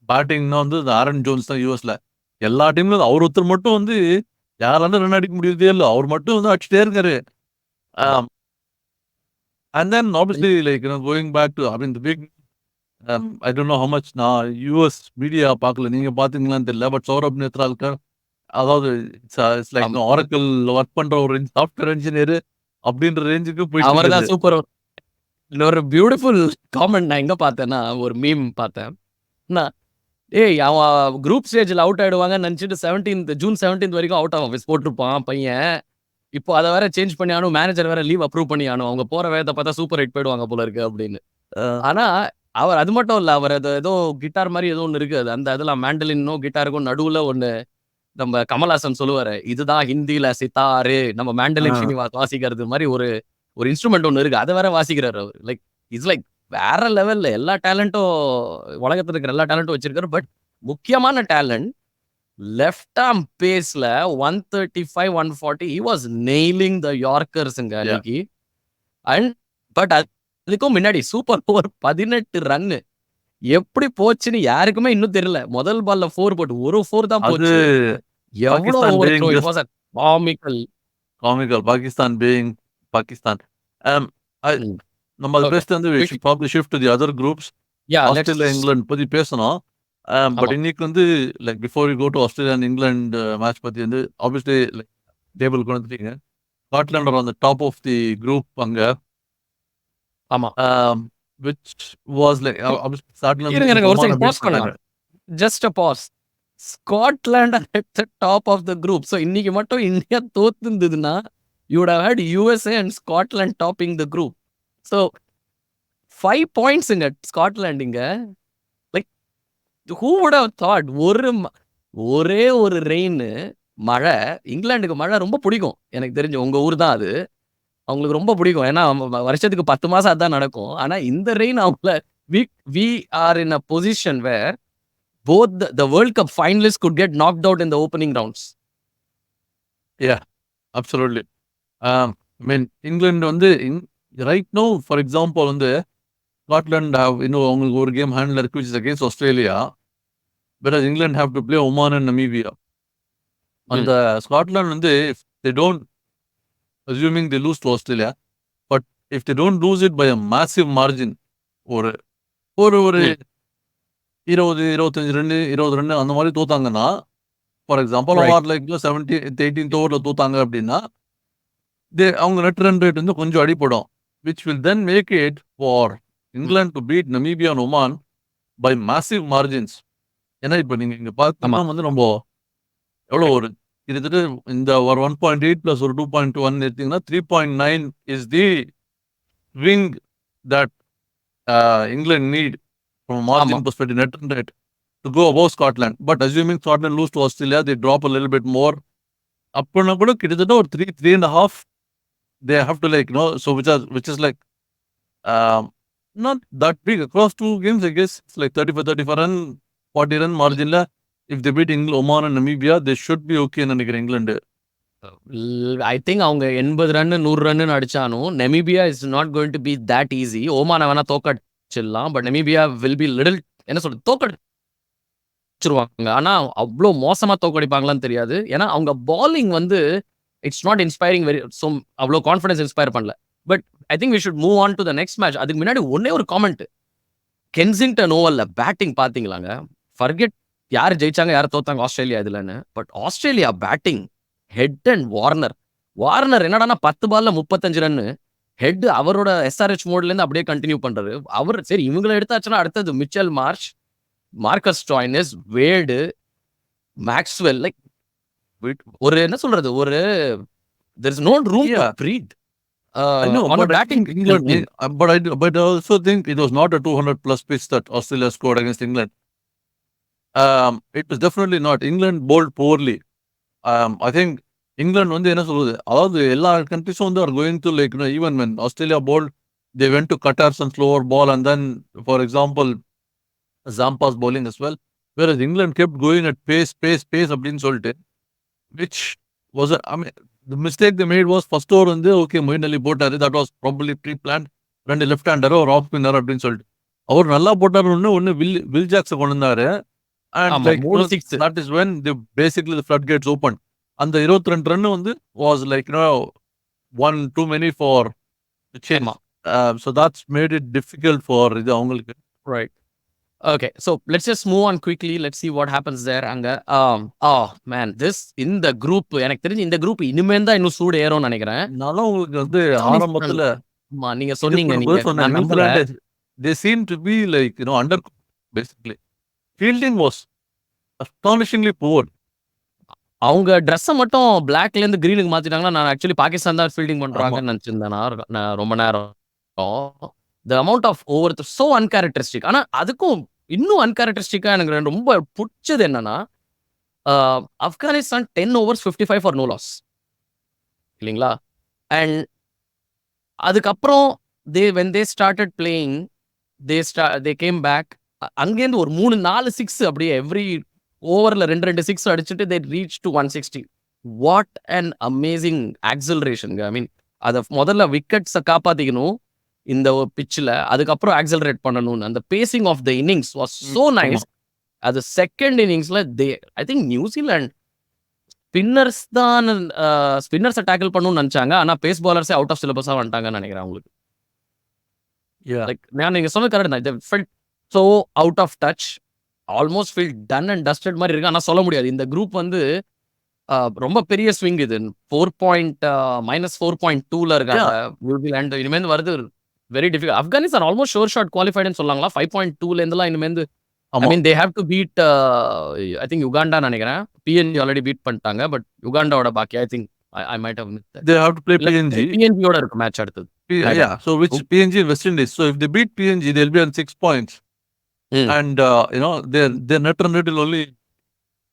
batting the Aaron Jones தான் யூஎஸ்ல. எல்லா டீம்ல அவர் ஒருத்தர் மட்டும் யாராலும் run அடிக்க முடியதே இல்லை. அவர் மட்டும் அடிச்சுட்டே இருக்காரு. And then obviously, like, going back to, I mean, the big, I don't know how much நான் யூஎஸ் மீடியா பார்க்கல, நீங்க பாத்தீங்களான்னு தெரியல. பட் சௌரப் நேத்ரால்கர், அதாவது இட்ஸ் லைக் ஆரக்கிள் ஒர்க் பண்ற ஒரு சாஃப்ட்வேர் இன்ஜினியர் அப்படின்ற ரேஞ்சுக்கு போயிட்டு அவர்தான் சூப்பர். ஒரு பியூட்டிஃபுல் காமெண்ட் நான் எங்க பார்த்தேன்னா, ஒரு மீம் பார்த்தேன். அவன் குரூப் ஸ்டேஜில் அவுட் ஆயிடுவாங்க நினைச்சிட்டு ஜூன் 17 வரைக்கும் அவுட் ஆஃப் ஆஃபீஸ் போட்டிருப்பான் பையன். இப்போ அதை வேற சேஞ்ச் பண்ணி ஆனும், மேனேஜர் வேற லீவ் அப்ரூவ் பண்ணி ஆனும். அவங்க போற வேகத்தை பார்த்தா சூப்பர் ஹிட் போயிடுவாங்க போல இருக்கு அப்படின்னு. ஆனா அவர் அது மட்டும் இல்ல, அவர் அது ஏதோ கிட்டார் மாதிரி ஏதோ ஒன்று இருக்கு. அந்த இதெல்லாம் மேண்டலினும் கிட்டாருக்கும் நடுவுல ஒண்ணு நம்ம கமல்ஹாசன் சொல்லுவாரு, இதுதான் ஹிந்தியில சித்தாரு, நம்ம மேண்டலின் ஸ்ரீனிவாஸ் வாசிக்கிறது மாதிரி ஒரு இன்ஸ்ட்ருமெண்ட் ஒன்று இருக்கு. அதை வேற வாசிக்கிறாரு அவர். லைக் இட்ஸ் லைக் வேற லெவல்ல எல்லா டேலண்ட்டும், உலகத்துல இருக்கிற எல்லா டேலண்ட்டும் வச்சிருக்காரு. பட் முக்கியமான டேலண்ட் லெஃப்ட் ஆர்ம் பேஸ்ல 135 140 he was nailing the யார்க்கர்ஸ்ங்க அன்னைக்கு. அண்ட் பட் அதுக்கும் முன்னாடி சூப்பர் ஓவர் 18 ரன்னு எப்படி போச்சுன்னு யாருக்குமே இன்னும் தெரியல. முதல் பால்ல 4 போட்டு ஒரு 4 தான் போச்சு. எவ்வளவு over throw, it was comical. Pakistan being Pakistan. நம்ம அது பேசிட்டு we should probably shift to the other groups. Australia England பத்தி பேசணும். பட் இன்னைக்கு like before you go to Australia and England match பத்தி ஆப்வியஸ்லி லைக் டேபிள் கொண்டு வந்துட்டீங்க. Scotland on the top of the group அங்க. ஆமா. which was like Scotland. ஒரு second pause பண்ணுங்க. Just a pause. Scotland are at the top of the group. So இன்னைக்கு மட்டும் India தோத்துந்ததுன்னா you would have had USA and Scotland topping the group. So 5 points இங்க Scotland இங்க. Like who would have thought? ஒரே ஒரு rain மழை. இங்கிலாந்துக்கு மழை ரொம்ப பிடிக்கும் எனக்கு தெரிஞ்சு. உங்க ஊர் தான் அது, அவங்களுக்கு ரொம்ப பிடிக்கும். ஏன்னா வருஷத்துக்கு 10 மாசம் அதான் நடக்கும். ஆனா இந்த ரெயின் அவங்கள we are in a position where both the World Cup finalists could get knocked out in the opening rounds. Yeah, absolutely. I mean, England right now, for example, Scotland have அவங்களுக்கு ஒரு game ஹேண்ட்ல இருக்கு, which is against Australia, whereas England have to play Oman and Namibia. அந்த Scotland if they don't, assuming they lose to Australia, but if they don't lose it by a massive margin, ஒரு 20-25 run 20 run அந்த மாதிரி தோத்தாங்கன்னா, for example like 18th ஓவர்ல தோத்தாங்க அப்படின்னா அவங்க net run rate கொஞ்சம் அடிப்படும், which will then make it for England to beat Namibia and Oman by massive margins. ஏன்னா இப்ப நீங்க இங்க பார்த்தோம்னா நம்ம எவ்வளவு ஒரு கிட்டத்தட்ட இந்த ஒரு 1.8 பிளஸ் ஒரு 2.1 எடுத்தீங்கன்னா 3.9 is the wing that England need from a margin perspective, net run rate. to go above Scotland. But assuming Scotland lose to Australia, they drop a little bit more. அப்போனா கூட கிட்டத்தட்ட ஒரு 3.5 they have to like, so which is like not that big across two games, I guess. It's like 35 run, 40 run margin la. If they beat England, Oman and Namibia, they should be okay in England. I think அவங்க 80 run 100 run அடிச்சானும் Namibia is not going to be that easy. ஓமான வேணா தோக்கடிச்சிடலாம், but Namibia will be little என்ன சொல்றது தோக்கடிச்சிருவாங்க. ஆனா அவ்வளோ மோசமா தோக்கடிப்பாங்களான்னு தெரியாது. ஏன்னா அவங்க பாலிங் வந்து இட்ஸ் நாட் இன்ஸ்பைரிங் அவ்வளோ கான்ஃபிடன்ஸ் இன்ஸ்பயர் பண்ணல. But I think we should move on to the next match. அதுக்கு முன்னாடி ஒன்னே ஒரு காமெண்ட், கென்சிங்டன் ஓவல்ல பேட்டிங் பாத்தீங்களாங்க? ஃபர்கெட் யார் ஜெயிச்சாங்க யார் தோத்தாங்க ஆஸ்திரேலியா இதுலன்னு, but Australia batting Head and Warner என்னடானா 10 பால்ல 35 ரன். ஹெட் அவரோட எஸ்ஆர்ஹெச் மோட்ல இருந்து அப்படியே கண்டினியூ பண்றாரு. அவர் சரி இவங்களை எடுத்தாச்சுன்னா அடுத்தது Mitchell Marsh, Marcus Stoinis, Wade, Maxwell, like ஒரு என்ன சொல்றது, ஒரு there is no room to breathe. I know, on a but I batting think England, but I also think it was not a 200 plus pitch that Australia scored against England. It was definitely not. England bowled poorly. I think England வந்து என்ன சொல்றது, அதாவது எல்லா கண்ட்ரிஸும் வந்து are going to like, even when Australia bowled, they went to Qatar some slower ball, and then for example Zampa's bowling as well, whereas England kept going at pace அப்படின்னு சொல்லிட்டு, which was I mean the mistake they made was first over வந்து okay Moeen அலி போட்டாரு, that was probably pre-planned. 2 left hander ஒரு off spinner அப்படின்னு சொல்லிட்டு அவர் நல்லா போட்டாரு. ஒன்னு வில் ஜாக்ஸை கொண்டு வந்தாரு, and like that is when basically the floodgates opened. அந்த 22 ரன் வந்து was like one too many for the change. So that's made it difficult for இது அவங்களுக்கு. Right. Okay, so let's just move on quickly. Let's see what happens there. அங்க oh man, இந்த group எனக்கு தெரிஞ்சு இந்த group இனிமே தான் இன்னும் சூடு ஏறும்னு நினைக்கிறேன். நானும் உங்களுக்கு வந்து ஆரம்பத்துல நீங்க சொன்னீங்க, நான் நம்பல. they seem to be like under basically. Fielding was astonishingly poor. அவங்க ட்ரெஸ்ஸை மட்டும் பிளாக்ல இருந்து கிரீனுக்கு மாத்திட்டாங்கன்னா நான் ஆக்சுவலி பாகிஸ்தான் தான் ஃபீல்டிங் பண்றாங்கன்னு நினைச்சிருந்தேன் நான் ரொம்ப நேரம். the amount of over so uncharacteristic. ஆனா அதுக்கும் இன்னும் அன்கேரக்டரிஸ்டிக்கா எனக்கு ரொம்ப பிடிச்சது என்னன்னா, Afghanistan 10 overs 55 for no loss இல்லைங்களா? அண்ட் அதுக்கப்புறம் when they started playing, they came back. அங்கேருந்து ஒரு 3-4 6 அப்படியே எவ்ரி ஓவர்ல 2 6 அடிச்சுட்டு they reached to 160. What and amazing acceleration. I mean அதை முதல்ல விக்கெட்ஸை காப்பாத்திக்கணும் இந்த பிச்சில், அதுக்கப்புறம் ஆக்சலரேட் பண்ணணும்னு அந்த pacing of the innings was so nice. அது செகண்ட் இன்னிங்ஸ்ல ஐ திங்க் நியூசிலாந்து ஸ்பின்னர்ஸை டேக்கிள் பண்ணணும்னு நினைச்சாங்க, ஆனா பேஸ் பாலர்ஸே அவுட் ஆஃப் சிலபஸா வந்துட்டாங்கன்னு நினைக்கிறேன் அவங்களுக்கு. லைக் நீங்க சொன்ன கரெக்ட் தான், felt so out of touch, almost feel done and dusted மாதிரி இருக்கு. ஆனா சொல்ல முடியாது, இந்த குரூப் வந்து ரொம்ப பெரிய ஸ்விங். இது -4.2ல இருக்காங்க நியூசிலாந்து. இனிமேல் வருது very difficult. Afghanistan almost sure shot குவாலிஃபைடுன்னு சொல்லாங்களா? 5.2ல இருந்துலாம் இனிமேல் I mean they have to beat I think Uganda நினைக்கிறேன். PNG ஆல்ரெடி பீட் பண்ணிட்டாங்க, பட் யுகாண்டாவோட பாக்கி I think I might have missed that. They have to play PNG. PNG ஓட இருக்கு மேட்ச் அடுத்தது. Yeah, so which PNG and West Indies. So if they beat PNG, they'll be on 6 points. And their net run rate will only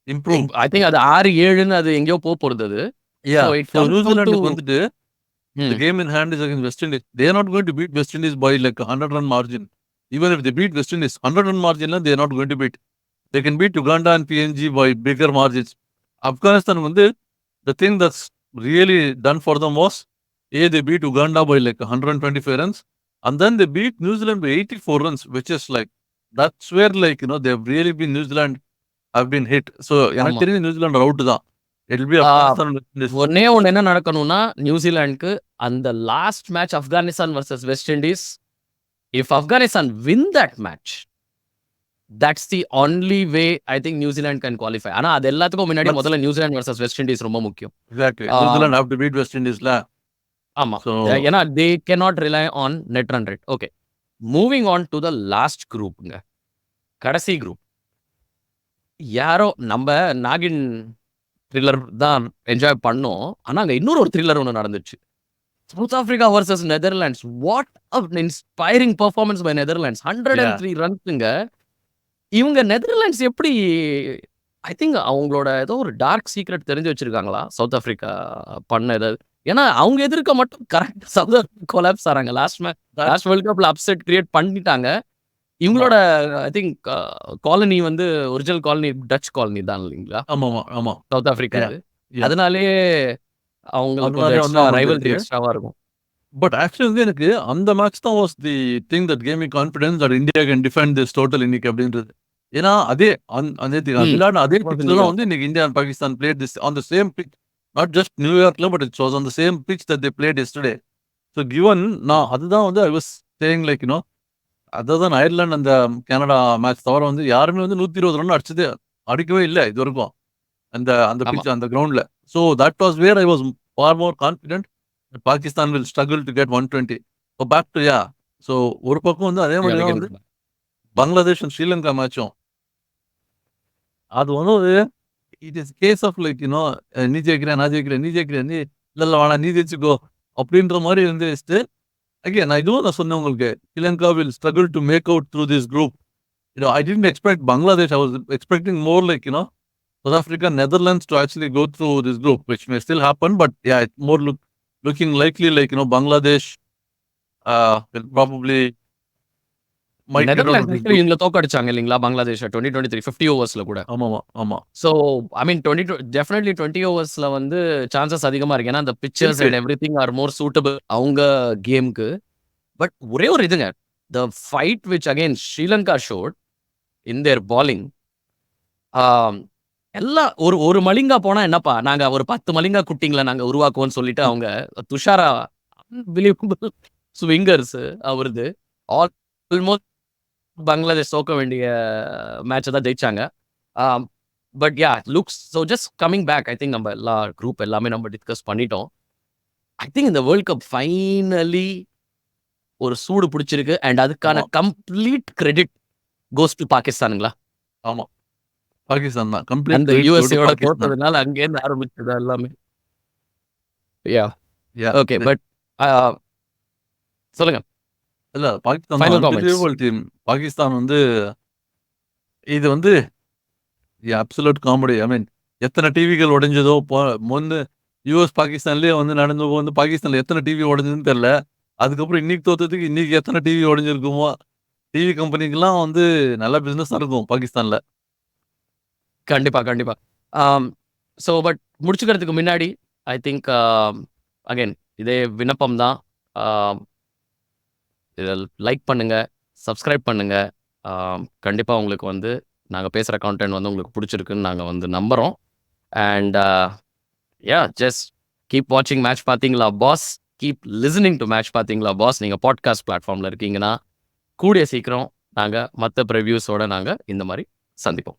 improve. I think அது 6-7ன்னு அது எங்கேயோ போறது அது. Yeah, so New Zealand வந்துட்டு the game in hand is against West Indies. They are not going to beat West Indies by like 100 run margin. Even if they beat West Indies 100 run margin, they are not going to beat. They can beat Uganda and PNG by bigger margins. Afghanistan வந்து the thing that's really done for them was they beat Uganda by like 125 runs, and then they beat New Zealand by 84 runs, which is like that's where like they've really been New Zealand have been hit. So எனக்கு தெரிஞ்ச New Zealand out தான். It'll be ஒன்னே ஒன்று என்ன நடக்கணும்னா, நியூசிலாந்துக்கு அந்த last match Afghanistan versus west Indies, if Afghanistan win that match, that's the only way I think New Zealand can qualify. ஆனா அது எல்லாத்துக்கும் முன்னாடி முதல்ல நியூசிலாந்து வர்சஸ் வெஸ்ட் இண்டீஸ் ரொம்ப முக்கியம். Exactly. New Zealand have to beat West Indies la. ஆமா, ஏன்னா they cannot rely on net run rate. Okay, moving on to the last groupங்க, கடைசி குரூப். யாரோ நம்ம நாகின் த்ரில்லர் தான் என்ஜாய் பண்ணோம், ஆனா அங்க இன்னொரு ஒரு த்ரில்லர் ஒன்று நடந்துச்சு. South Africa versus Netherlands. What an inspiring performance by Netherlands. 103 runs. இவங்க நெதர்லாண்ட்ஸ் எப்படி ஐ திங்க் அவங்களோட ஏதோ ஒரு டார்க் சீக்ரெட் தெரிஞ்சு வச்சிருக்காங்களா? சவுத் ஆஃப்ரிக்கா பண்ண ஏதாவது. ஏன்னா அவங்க எதிர்க்க மட்டும் கரெக்ட் சவுத் ஆஃப்ரிக்கா கொலாப்ஸ் ஆறாங்க. லாஸ்ட் வேர்ல்ட் கப்ல அப்செட் கிரியேட் பண்ணிட்டாங்க. இவங்களோட ஐ திங்க் காலனி வந்து ஒரிஜினல் காலனி டச் காலனி தான் இல்லைங்களா? ஆமா. சவுத் ஆஃப்ரிக்கா Yeah, அது. yeah. அதனாலேயே அவங்களுக்கு கொஞ்சம் அதனாலயே வந்து எக்ஸ்ட்ரா அவங்களுக்கு ரைவல்ரி எக்ஸ்ட்ராவா இருக்கும். பட் ஆக்சுவலி வந்து எனக்கு அந்த மேட்ச் தான் was the thing that game me confidence that India can defend this total இன்னைக்கு அப்படின்றது. ஏன்னா அதே விளையாடின அதே பிட்ச்ல தான் வந்து இன்னைக்கு India and Pakistan played this on the same pitch, not just நியூயார்க்ல but it's was on the same pitch that they played yesterday. So given நான் அதுதான் வந்து I was saying like you know அதான் அயர்லாந்து அந்த கனடா மேட்ச் தவிர வந்து யாருமே வந்து 120 ரன் அடிக்கவே இல்லை இது வரைக்கும் அந்த அந்த ஆமா. பிச் அந்த கிரவுண்ட்ல. So that was where I was far more confident Pakistan will struggle to get 120. So back to ya. ஸோ ஒரு பக்கம் வந்து அதே மாதிரி தான் வந்து பங்களாதேஷ் அண்ட் ஸ்ரீலங்கா மேட்சும் அது வந்து it is case of like you know நீ ஜெயிக்கிறேன் நான் ஜெயிக்கிறேன் நீ ஜெயிக்கிறேன் நீ இல்ல வேணா நீ ஜெயிச்சுக்கோ அப்படின்ற மாதிரி வந்து வச்சுட்டு அகேன் நான் இதுவும் நான் சொன்னேன் உங்களுக்கு Sri Lanka will struggle to make out through this group. I didn't expect Bangladesh. I was expecting more like, South Africa, Netherlands to actually go through this group, which may still happen. But yeah, it's more looking likely like, Bangladesh will probably might get out of Netherlands this actually group. இவங்க தோக்கடிச்சாங்க இல்லைங்களா பங்களாதேஷ் 2023 50 ஓவர்ஸ்ல கூட. ஆமா. So I mean definitely 20 ஓவர்ஸ்ல வந்து chances அதிகமா இருக்கு. ஏன்னா அந்த fixtures and every thing are more suitable அவங்க கேமுக்கு. பட் ஒரே ஒரு இதுங்க, the fight which again Sri Lanka showed in their bowling, எல்லாம் ஒரு மலிங்கா போனா என்னப்பா நாங்க ஒரு 10 மலிங்கா குட்டிங்களை நாங்க உருவாக்குவோம்னு சொல்லிட்டு அவங்க துஷாரா அன்பிலீவபிள் ஸ்விங்கர்ஸ் அவருது ஆல்மோஸ்ட் பங்களாதேஷ் தோக்க வேண்டிய மேட்சை தான் ஜெயிச்சாங்க. But yeah looks so just coming back. I think நம்ம எல்லா குரூப் எல்லாமே நம்ம டிஸ்கஸ் பண்ணிட்டோம். ஐ திங்க் இந்த வேர்ல்ட் கப் ஃபைனலி ஒரு சூடு பிடிச்சிருக்கு. அண்ட் அதுக்கான கம்ப்ளீட் கிரெடிட் கோஸ் டு பாகிஸ்தானுங்களா? ஆமா, பாகிஸ்தான் தான் அந்த கம்ப்ளீட் யூஎஸ்ஏயோட தோற்றதுனால அங்கேருந்து ஆரம்பிச்சது எல்லாமே. யா ஓகே பட் சொல்லுங்க. இல்ல Pakistan Final comments. Unbelievable team. Pakistan வந்து இது வந்து அப்சல்யூட் காமெடி. ஐ மீன் எத்தனை டிவிகள் உடைஞ்சதோ முன்னு யூஎஸ் பாகிஸ்தான்லயே வந்து நடந்து வந்து பாகிஸ்தான்ல எத்தனை டிவி உடைஞ்சதுன்னு தெரியல. அதுக்கப்புறம் இன்னைக்கு தோத்ததுக்கு இன்னைக்கு எத்தனை டிவி உடைஞ்சிருக்குமோ. டிவி கம்பெனிக்கெல்லாம் வந்து நல்ல பிசினஸ் இருக்கும் பாகிஸ்தான்ல. கண்டிப்பா. ஸோ பட் முடிச்சுக்கிறதுக்கு முன்னாடி ஐ திங்க் அகைன் இதே விண்ணப்பம் தான். இதை லைக் பண்ணுங்க, சப்ஸ்கிரைப் பண்ணுங்க. கண்டிப்பா உங்களுக்கு வந்து நாங்கள் பேசுகிற கான்டென்ட் வந்து உங்களுக்கு பிடிச்சிருக்குன்னு நாங்கள் வந்து நம்புகிறோம். அண்ட் ஜஸ்ட் கீப் வாட்சிங் மேட்ச் பார்த்தீங்களா boss, keep listening to match பார்த்தீங்களா பாஸ். நீங்கள் பாட்காஸ்ட் பிளாட்ஃபார்மில் இருக்கீங்கன்னா கூடிய சீக்கிரம் நாங்கள் மற்ற ப்ரிவ்யூஸோட நாங்கள் இந்த மாதிரி சந்திப்போம்.